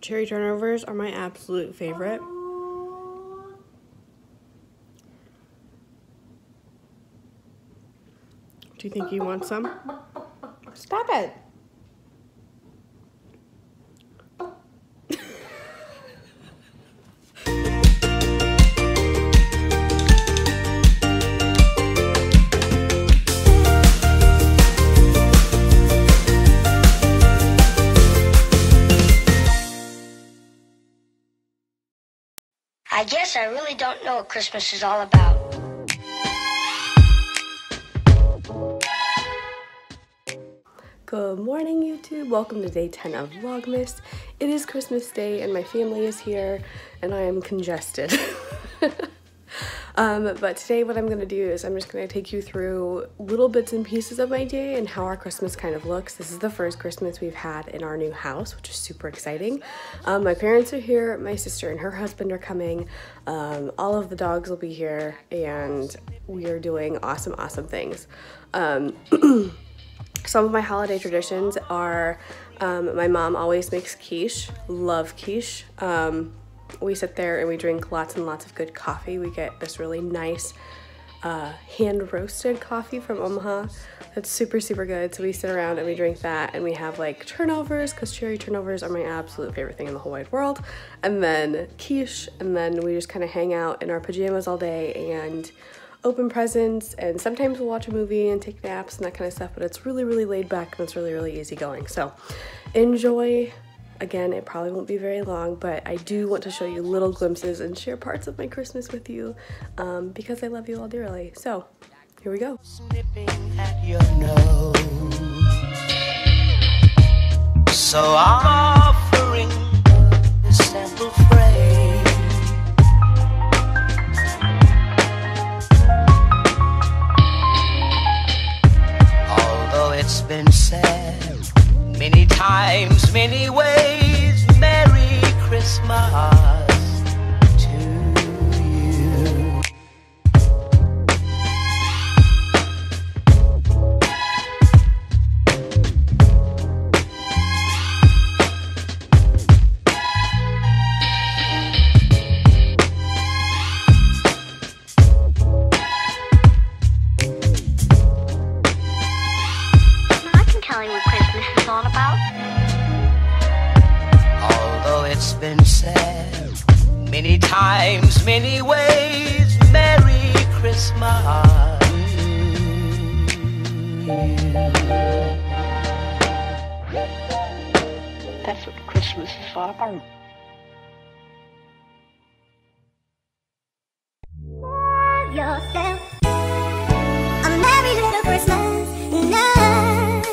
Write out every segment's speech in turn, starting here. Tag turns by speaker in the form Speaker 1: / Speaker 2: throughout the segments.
Speaker 1: Cherry turnovers are my absolute favorite. Do you think you want some? Stop it!
Speaker 2: I guess I really don't know what Christmas is all about.
Speaker 1: Good morning, YouTube. Welcome to day 10 of Vlogmas. It is Christmas Day and my family is here and I am congested. But today what I'm going to do is I'm just going to take you through little bits and pieces of my day and how our Christmas kind of looks. This is the first Christmas we've had in our new house, which is super exciting. My parents are here, my sister and her husband are coming, all of the dogs will be here, and we are doing awesome things. Some of my holiday traditions are, my mom always makes quiche, love quiche. We sit there and we drink lots and lots of good coffee. We get this really nice hand roasted coffee from Omaha that's super good. So we sit around and we drink that, and we have like turnovers, because cherry turnovers are my absolute favorite thing in the whole wide world, and then quiche, and then we just kind of hang out in our pajamas all day and open presents, and sometimes we'll watch a movie and take naps and that kind of stuff, but it's really laid back and it's really easy going. So enjoy. Again, it probably won't be very long, but I do want to show you little glimpses and share parts of my Christmas with you, because I love you all dearly. So here we go.
Speaker 3: Snipping at your nose. So I'm offering a simple phrase. Although it's been said many times, many ways, Merry Christmas to you.
Speaker 2: I can tell you what Christmas is all about.
Speaker 3: Although it's been said many times, many ways, Merry Christmas.
Speaker 2: That's what Christmas is all about.
Speaker 4: Have yourself a merry little Christmas night.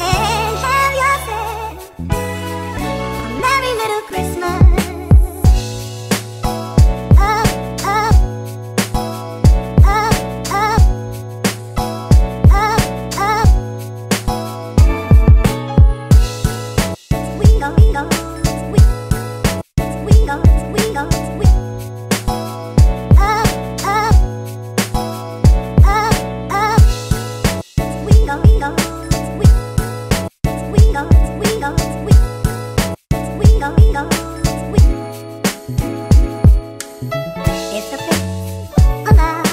Speaker 4: And have yourself a merry little Christmas. Up, up, up, up, up, up. We go, we go. It's a place alive.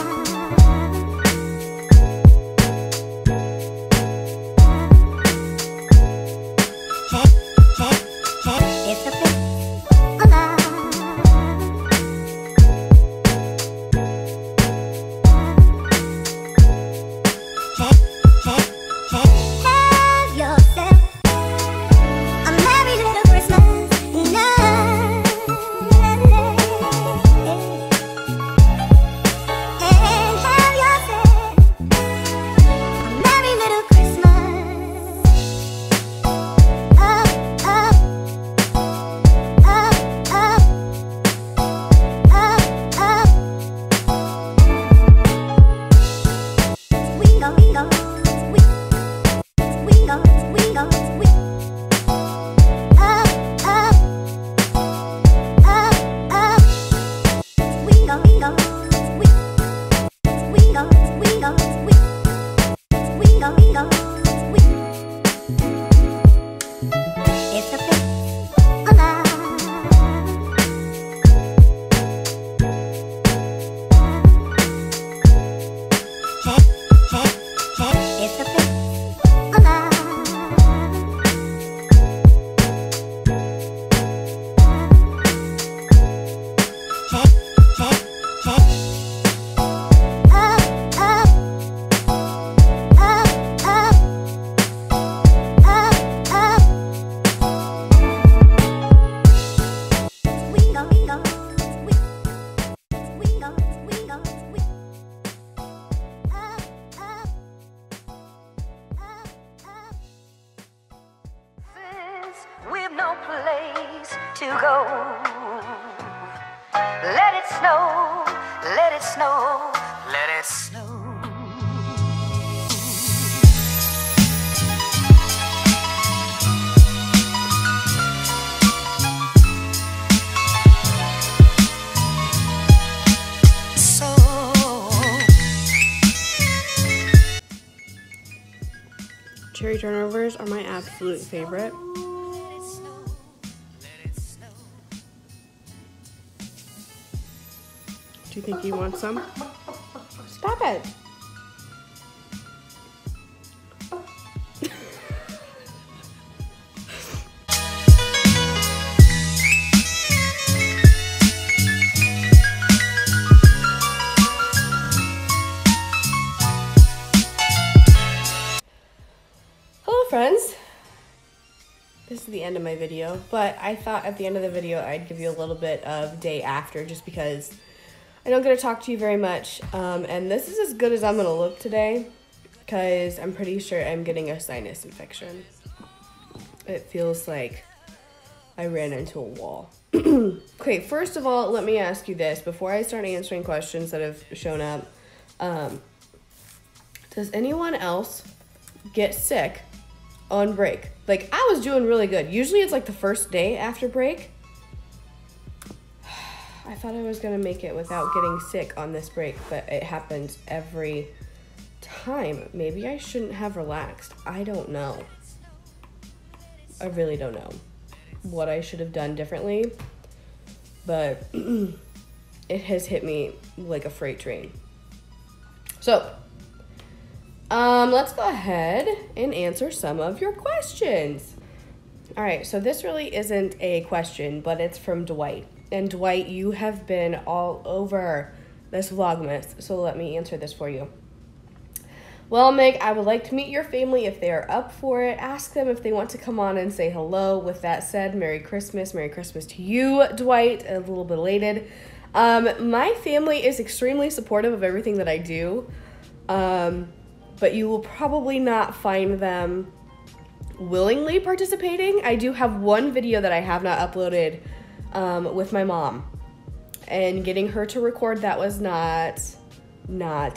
Speaker 4: Hey, it's a place alive. Have yourself a merry little Christmas night. And have yourself a merry little Christmas. Up, up, up, up, up, up. We go, we go. We go, we up, up, up, up. We go, we go, we go, we go, we go, we go, It's a place for love. Hey, hey, hey. Up, up. Up, up. Up, up. We go, we go. We go, we go, we. Up, up. Up, up.
Speaker 3: We've no place to go. Let it snow, let it snow, let it snow. So
Speaker 1: Cherry turnovers are my absolute favorite. Do you think you want some? Stop it! Hello friends! This is the end of my video, but I thought at the end of the video I'd give you a little bit of day after just because I don't get to talk to you very much, and this is as good as I'm going to look today because I'm pretty sure I'm getting a sinus infection. It feels like I ran into a wall. Okay, first of all, let me ask you this before I start answering questions that have shown up. Does anyone else get sick on break? Like, I was doing really good. Usually it's like the first day after break. I thought I was gonna make it without getting sick on this break, but it happens every time. Maybe I shouldn't have relaxed. I don't know. I really don't know what I should have done differently, but it has hit me like a freight train. So, let's go ahead and answer some of your questions. All right, so this really isn't a question, but it's from Dwight. And Dwight, you have been all over this Vlogmas, so let me answer this for you. Well, Meg, I would like to meet your family if they are up for it. Ask them if they want to come on and say hello. With that said, Merry Christmas. Merry Christmas to you, Dwight. A little belated. My family is extremely supportive of everything that I do, but you will probably not find them willingly participating. I do have one video that I have not uploaded with my mom, and getting her to record that was not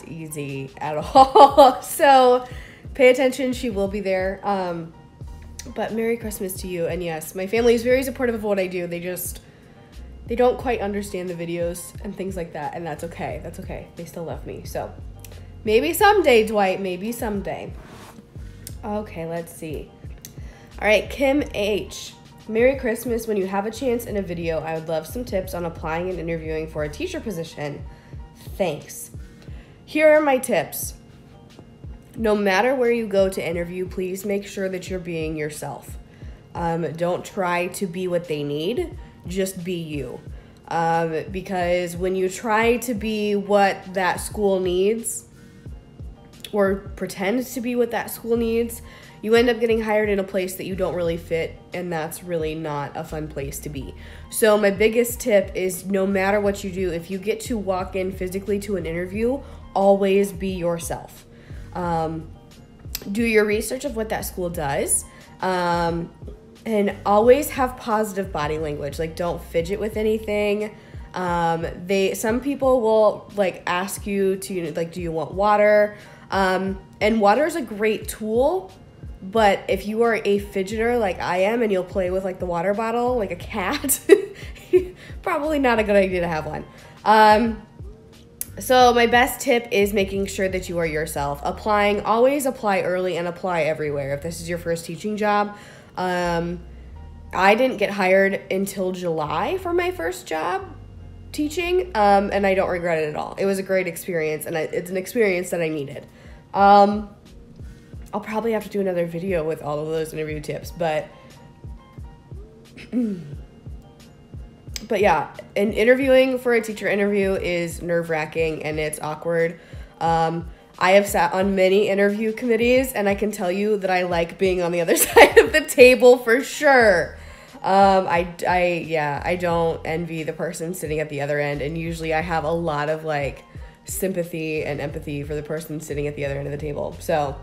Speaker 1: easy at all. So pay attention, she will be there. But Merry Christmas to you. And yes, my family is very supportive of what I do. They don't quite understand the videos and things like that, and that's okay. That's okay. They still love me. So maybe someday, Dwight, maybe someday. Okay, let's see. All right, Kim H. Merry Christmas. When you have a chance in a video, I would love some tips on applying and interviewing for a teacher position. Thanks. Here are my tips. No matter where you go to interview, please make sure that you're being yourself. Don't try to be what they need, just be you. Because when you try to be what that school needs, or pretend to be what that school needs, you end up getting hired in a place that you don't really fit, and that's really not a fun place to be. So my biggest tip is no matter what you do, if you get to walk in physically to an interview, always be yourself. Do your research of what that school does, and always have positive body language. Like, don't fidget with anything. Some people will like ask you to like, do you want water? And water is a great tool, but if you are a fidgeter like I am and you'll play with like the water bottle like a cat, probably not a good idea to have one. So my best tip is making sure that you are yourself. Applying, always apply early and apply everywhere. If this is your first teaching job, I didn't get hired until July for my first job teaching, and I don't regret it at all. It was a great experience, and it's an experience that I needed. I'll probably have to do another video with all of those interview tips, but yeah, and interviewing for a teacher interview is nerve-wracking and it's awkward. I have sat on many interview committees, and I can tell you that I like being on the other side of the table for sure. I don't envy the person sitting at the other end, and usually I have a lot of like sympathy and empathy for the person sitting at the other end of the table. So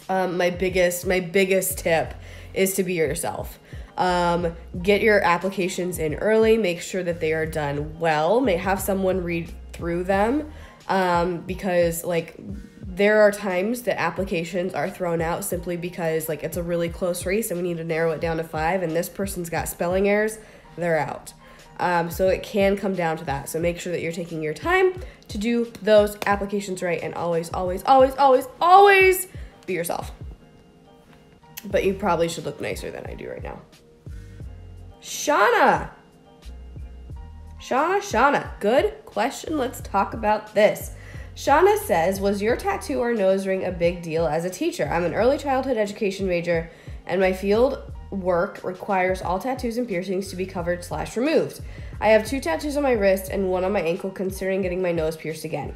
Speaker 1: my biggest tip is to be yourself. Get your applications in early, make sure that they are done well, may have someone read through them, because like there are times that applications are thrown out simply because like it's a really close race and we need to narrow it down to 5 and this person's got spelling errors, they're out. So it can come down to that. So make sure that you're taking your time to do those applications right, and always, always, always, always, always be yourself. But you probably should look nicer than I do right now. Shauna, good question. Let's talk about this. Shauna says, was your tattoo or nose ring a big deal as a teacher? I'm an early childhood education major, and my field work requires all tattoos and piercings to be covered/removed. I have 2 tattoos on my wrist and 1 on my ankle, considering getting my nose pierced again.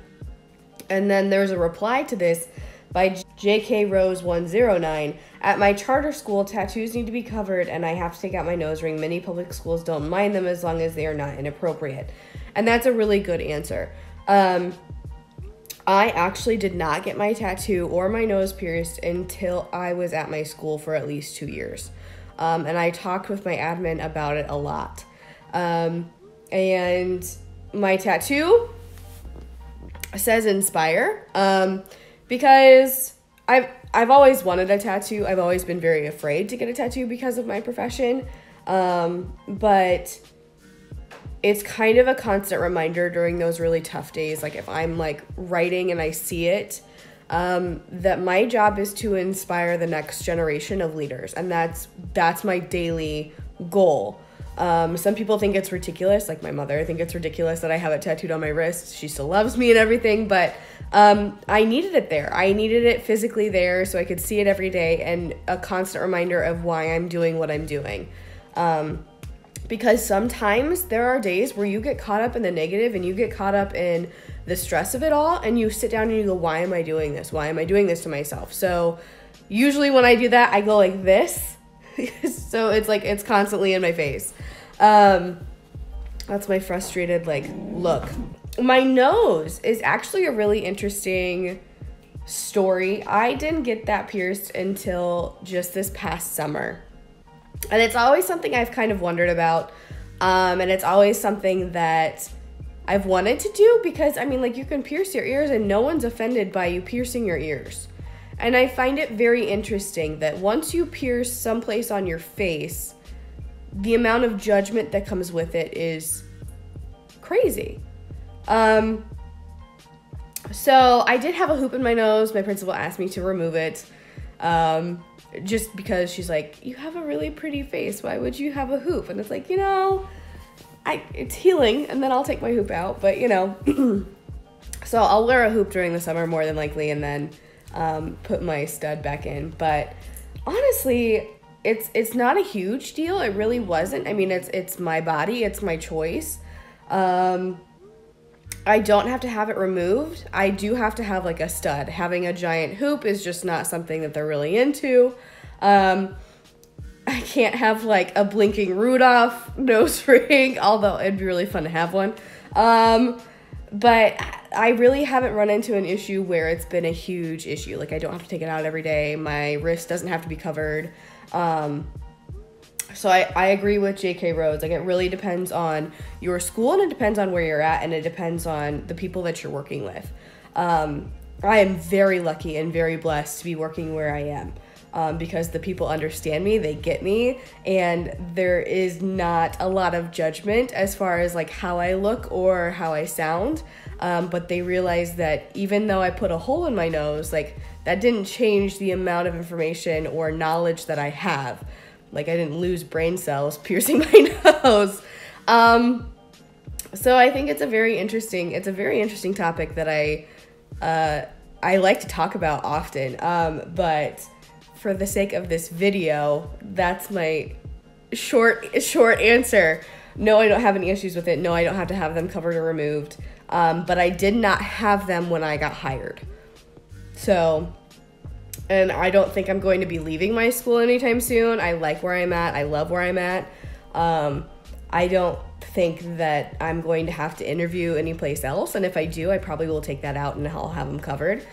Speaker 1: And then there's a reply to this by JK Rose 109. At my charter school, tattoos need to be covered and I have to take out my nose ring. Many public schools don't mind them as long as they are not inappropriate. And that's a really good answer. I actually did not get my tattoo or my nose pierced until I was at my school for at least 2 years. And I talked with my admin about it a lot. And my tattoo says Inspire, because I've always wanted a tattoo. I've always been very afraid to get a tattoo because of my profession. But it's kind of a constant reminder during those really tough days. Like if I'm like writing and I see it, that my job is to inspire the next generation of leaders. And that's my daily goal. Some people think it's ridiculous, like my mother. I think it's ridiculous that I have it tattooed on my wrist. She still loves me and everything, but I needed it there. I needed it physically there so I could see it every day, and a constant reminder of why I'm doing what I'm doing. Because sometimes there are days where you get caught up in the negative and you get caught up in the stress of it all, and you sit down and you go, why am I doing this? Why am I doing this to myself? So usually when I do that, I go like this. So it's like it's constantly in my face. That's my frustrated like look. My nose is actually a really interesting story. I didn't get that pierced until just this past summer. And it's always something I've kind of wondered about. And it's always something that I've wanted to do, because I mean, like, you can pierce your ears and no one's offended by you piercing your ears. And I find it very interesting that once you pierce someplace on your face, the amount of judgment that comes with it is crazy. So I did have a hoop in my nose. My principal asked me to remove it. Just because she's like, you have a really pretty face. Why would you have a hoop? And it's like, you know, it's healing, and then I'll take my hoop out. But, you know, so I'll wear a hoop during the summer more than likely, and then put my stud back in. But honestly, it's not a huge deal. It really wasn't. I mean, it's my body. It's my choice. I don't have to have it removed. I do have to have like a stud. Having a giant hoop is just not something that they're really into. I can't have like a blinking Rudolph nose ring, although it'd be really fun to have one. But I really haven't run into an issue where it's been a huge issue. Like, I don't have to take it out every day. My wrist doesn't have to be covered. So I agree with JK Rhodes. Like, it really depends on your school, and it depends on where you're at, and it depends on the people that you're working with. I am very lucky and very blessed to be working where I am, because the people understand me, they get me, and there is not a lot of judgment as far as like how I look or how I sound. But they realize that even though I put a hole in my nose, like, that didn't change the amount of information or knowledge that I have. Like, I didn't lose brain cells piercing my nose. So I think it's a very interesting topic that I like to talk about often, but for the sake of this video, that's my short answer. No, I don't have any issues with it. No, I don't have to have them covered or removed. But I did not have them when I got hired. So, and I don't think I'm going to be leaving my school anytime soon. I like where I'm at. I love where I'm at. I don't think that I'm going to have to interview anyplace else. And if I do, I probably will take that out and I'll have them covered,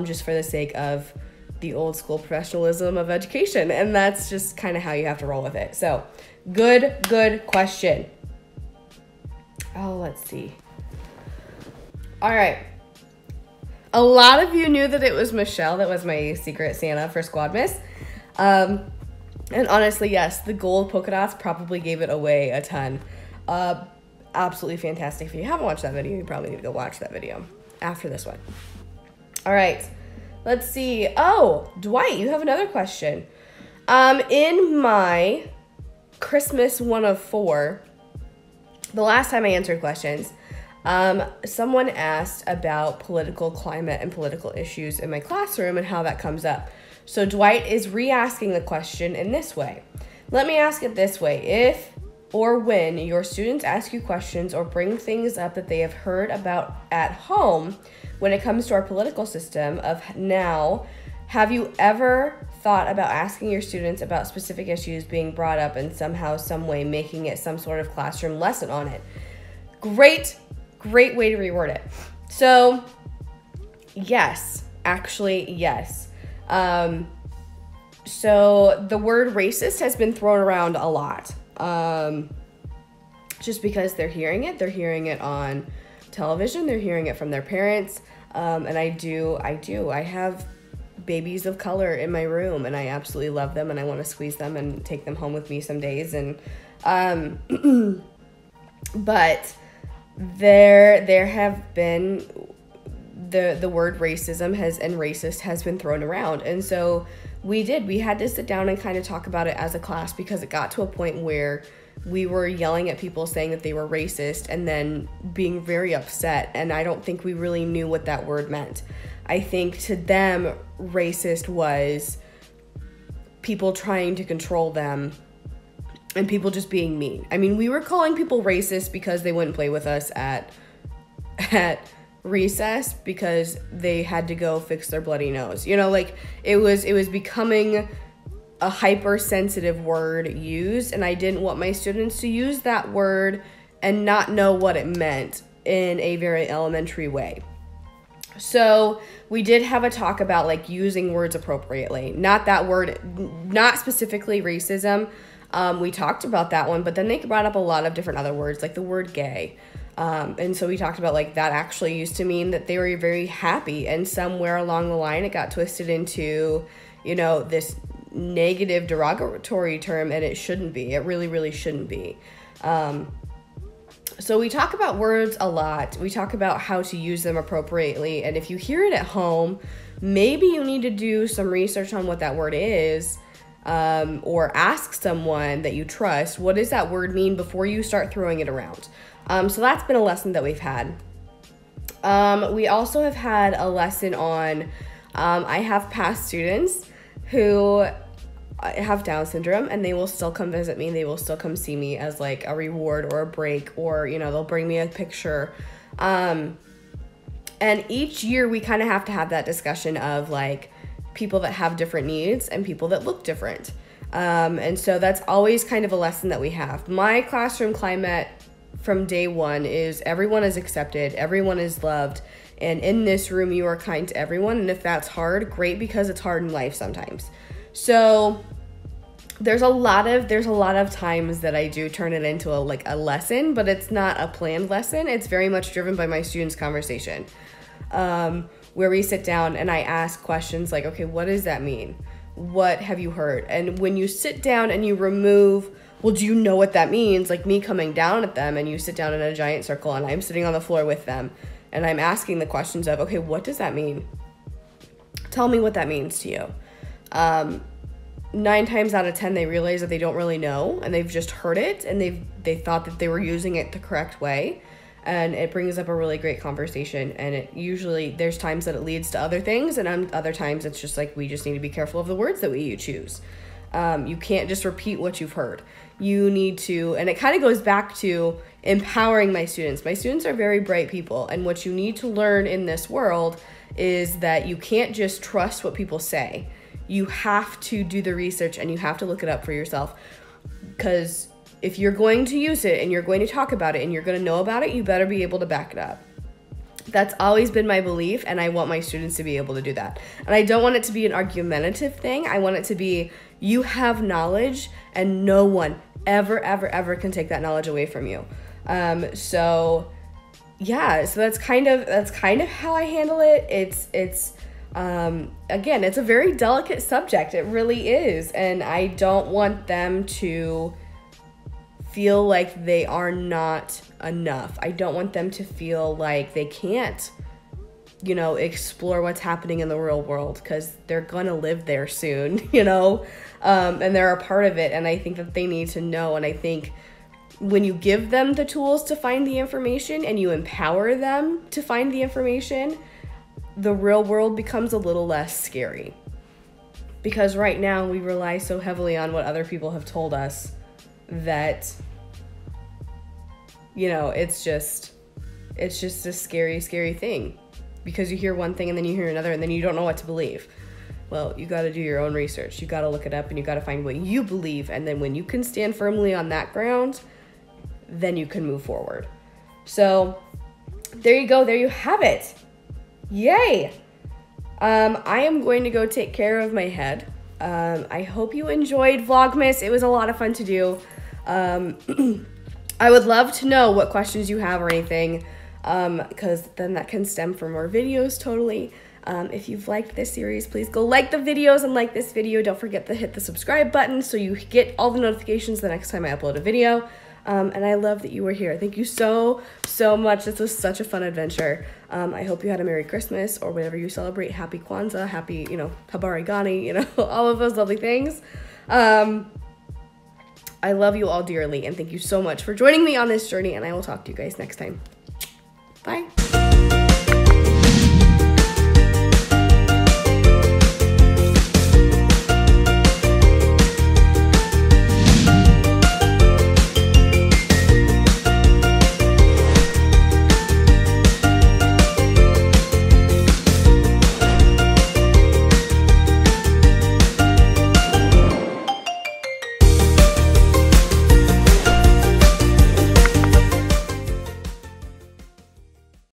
Speaker 1: just for the sake of the old school professionalism of education. And that's just kind of how you have to roll with it. So good question. Oh, let's see. All right. A lot of you knew that it was Michelle that was my secret Santa for Vlogmas. And honestly, yes, the gold polka dots probably gave it away a ton. Absolutely fantastic. If you haven't watched that video, you probably need to go watch that video after this one. All right, let's see. Oh, Dwight, you have another question. In my Christmas 1 of 4, the last time I answered questions, someone asked about political climate and political issues in my classroom and how that comes up. So Dwight is re-asking the question in this way. Let me ask it this way. If or when your students ask you questions or bring things up that they have heard about at home when it comes to our political system of now, have you ever thought about asking your students about specific issues being brought up and somehow, some way making it some sort of classroom lesson on it? Great way to reword it. So yes, actually, yes. So the word racist has been thrown around a lot. Just because they're hearing it on television, they're hearing it from their parents. And I have babies of color in my room and I absolutely love them and I want to squeeze them and take them home with me some days. And, but there have been the word racism and racist has been thrown around. And so we had to sit down and kind of talk about it as a class because it got to a point where we were yelling at people saying that they were racist and then being very upset. And I don't think we really knew what that word meant. I think to them, racist was people trying to control them and people just being mean. I mean, we were calling people racist because they wouldn't play with us at recess because they had to go fix their bloody nose. You know, like it was becoming a hypersensitive word used, and I didn't want my students to use that word and not know what it meant in a very elementary way. So we did have a talk about like using words appropriately. Not that word, not specifically racism. We talked about that one, but then they brought up a lot of different other words, like the word gay. And so we talked about like that actually used to mean that they were very happy, and somewhere along the line it got twisted into, you know, this negative derogatory term, and it shouldn't be. It really shouldn't be. So we talk about words a lot. We talk about how to use them appropriately, and if you hear it at home, maybe you need to do some research on what that word is, or ask someone that you trust, what does that word mean before you start throwing it around. So that's been a lesson that we've had. We also have had a lesson on, I have past students who have Down syndrome, and they will still come visit me. They will still come see me as like a reward or a break, or, you know, they'll bring me a picture. And each year we kind of have to have that discussion of like people that have different needs and people that look different. And so that's always kind of a lesson that we have. My classroom climate from day one is everyone is accepted, everyone is loved, and in this room you are kind to everyone. And if that's hard, great, because it's hard in life sometimes. So there's a lot of times that I do turn it into a lesson, but it's not a planned lesson. It's very much driven by my students' conversation, where we sit down and I ask questions like, okay, what does that mean? What have you heard? And when you sit down and you remove, well, do you know what that means? Like me coming down at them, and you sit down in a giant circle and I'm sitting on the floor with them and I'm asking the questions of, okay, what does that mean? Tell me what that means to you. 9 times out of 10, they realize that they don't really know, and they've just heard it, and they thought that they were using it the correct way. and it brings up a really great conversation. And it usually, there's times that it leads to other things, and other times it's just like, we just need to be careful of the words that we choose. You can't just repeat what you've heard. You need to, and it kind of goes back to empowering my students. My students are very bright people, and what you need to learn in this world is that you can't just trust what people say. You have to do the research, and you have to look it up for yourself, because if you're going to use it and you're going to talk about it and you're going to know about it, you better be able to back it up. That's always been my belief, and I want my students to be able to do that. And I don't want it to be an argumentative thing. I want it to be, you have knowledge, and no one ever, ever, ever can take that knowledge away from you. So that's kind of how I handle it. Again, it's a very delicate subject. It really is. And I don't want them to feel like they are not enough. I don't want them to feel like they can't, explore what's happening in the real world, because they're gonna live there soon, and they're a part of it. And I think that they need to know. And I think when you give them the tools to find the information and you empower them to find the information, the real world becomes a little less scary. Because right now we rely so heavily on what other people have told us that, it's just a scary, scary thing. Because you hear one thing and then you hear another and then you don't know what to believe. Well, you got to do your own research. You got to look it up and you got to find what you believe. And then when you can stand firmly on that ground, then you can move forward. So there you go. There you have it. Yay. I am going to go take care of my head. I hope you enjoyed Vlogmas. It was a lot of fun to do. I would love to know what questions you have or anything, because then that can stem for more videos totally. If you've liked this series, please go like the videos and like this video. Don't forget to hit the subscribe button so you get all the notifications the next time I upload a video. And I love that you were here. Thank you so, so much. This was such a fun adventure. I hope you had a Merry Christmas or whatever you celebrate. Happy Kwanzaa, happy, Habari Gani, all of those lovely things. I love you all dearly, and thank you so much for joining me on this journey, and I will talk to you guys next time. Bye.